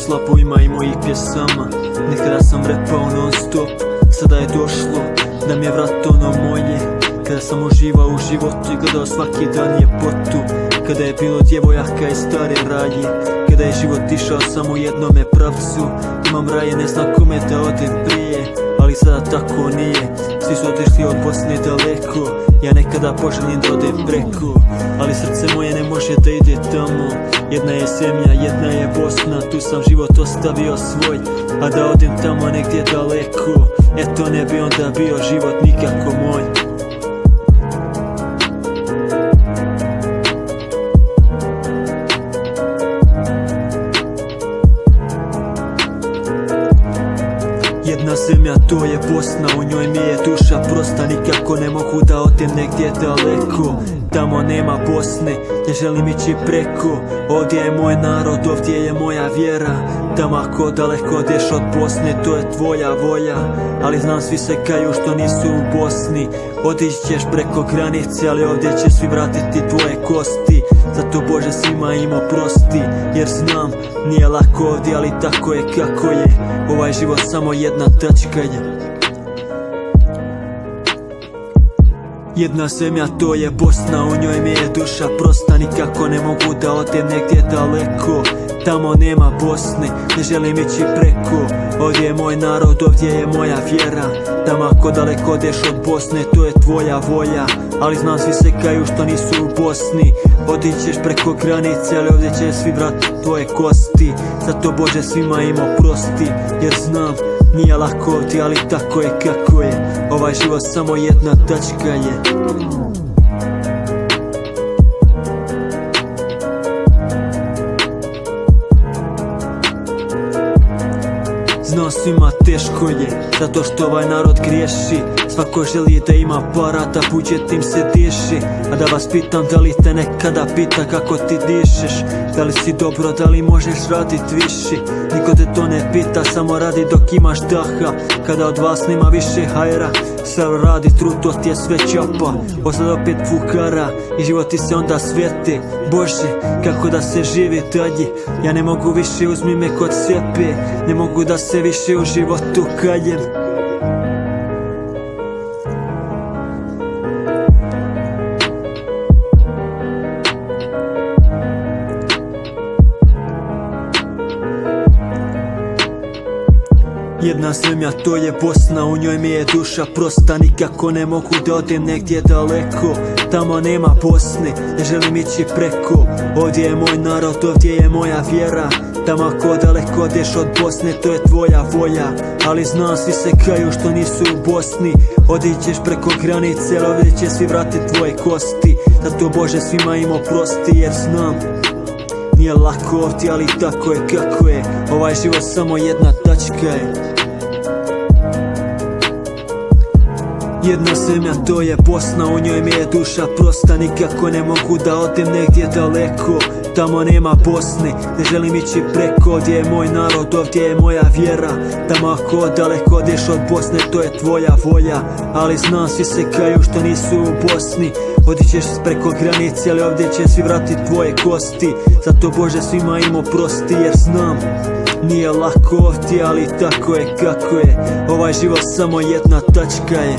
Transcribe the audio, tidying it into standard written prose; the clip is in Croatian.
posla, po ima i mojih pjesama. Nekada sam repao non stop, sada je došlo da mi je vrat ono moje. Kada sam uživao u životu i gledao svaki dan ljepotu. Kada je bilo djevojaka iz stare raje, kada je život išao samo u jednome pravcu. Imam raje, ne znam kome da odem prije, ali sada tako nije. Svi su otišli od Bosne daleko, ja nekada poželim da odem preko, ali srce moje ne može da ide tamo. Jedna je zemlja, jedna je Bosna, tu sam život ostavio svoj, a da odem tamo negdje daleko, eto ne bi onda bio život nikako moj. Jedna zemlja, to je Bosna, u njoj mi je duša prosta. Nikako ne mogu da odem negdje daleko, tamo nema Bosne, ne želim ići preko. Ovdje je moj narod, ovdje je moja vjera. Tamo ako daleko odeš od Bosne, to je tvoja volja. Ali znam svi se kaju što nisu u Bosni. Otići ćeš preko granice, ali ovdje će svi vratiti tvoje kosti. Zato Bože svima im oprosti, jer znam nije lako ovdje, ali tako je kako je. Ovaj život samo jedna tačka je. Jedna zemlja, to je Bosna, u njoj mi je duša prosta. Nikako ne mogu da odem negdje daleko, tamo nema Bosne, ne želim ići preko. Ovdje je moj narod, ovdje je moja vjera. Tamo ako daleko odeš od Bosne, to je tvoja volja. Ali znam svi se kaju što nisu u Bosni. Otićeš preko granice, ali ovdje će svi vratiti tvoje kosti. Zato Bože svima im oprosti, jer znam nije lako ovdje, ali tako je kako je. Ovaj život samo jedna tačka je. Znao svima teško je, zato što ovaj narod griješi. Svako želi da ima para, da budžet im se diši. A da vas pitam, da li te nekada pita kako ti dišeš? Da li si dobro, da li možeš radit viši? Niko te to ne pita, samo radi dok imaš daha. Kada od vas nema više hajra, sad radi trud, to ti je sve čapa. Osad opet fukara i život ti se onda svete. Bože, kako da se živi dalje? Ja ne mogu više, uzmi me kod sebe. Ne mogu da se više u životu kajem. Jedna zemlja, to je Bosna, u njoj mi je duša prosta. Nikako ne mogu da odem negdje daleko, tamo nema Bosne, ne želim ići preko. Ovdje je moj narod, ovdje je moja vjera. Tamo ako daleko odeš od Bosne, to je tvoja volja. Ali znam svi se kaju što nisu u Bosni. Otićeš preko granice, ali ovdje će svi vratiti tvoje kosti. Zato Bože svima im oprosti, jer znam nije lako ovdje, ali tako je kako je. Ovaj život samo jedna tačka je. Jedna zemlja, to je Bosna, u njoj mi je duša prosta. Nikako ne mogu da odem negdje daleko, tamo nema Bosne, ne želim ići preko. Ovdje je moj narod, ovdje je moja vjera. Tamo ako daleko odeš od Bosne, to je tvoja volja. Ali znam svi se kaju što nisu u Bosni. Otićeš preko granice, ali ovdje će svi vratiti tvoje kosti. Zato Bože svima im oprosti, jer znam nije lako ovdje, ali tako je kako je. Ovaj život samo jedna tačka je.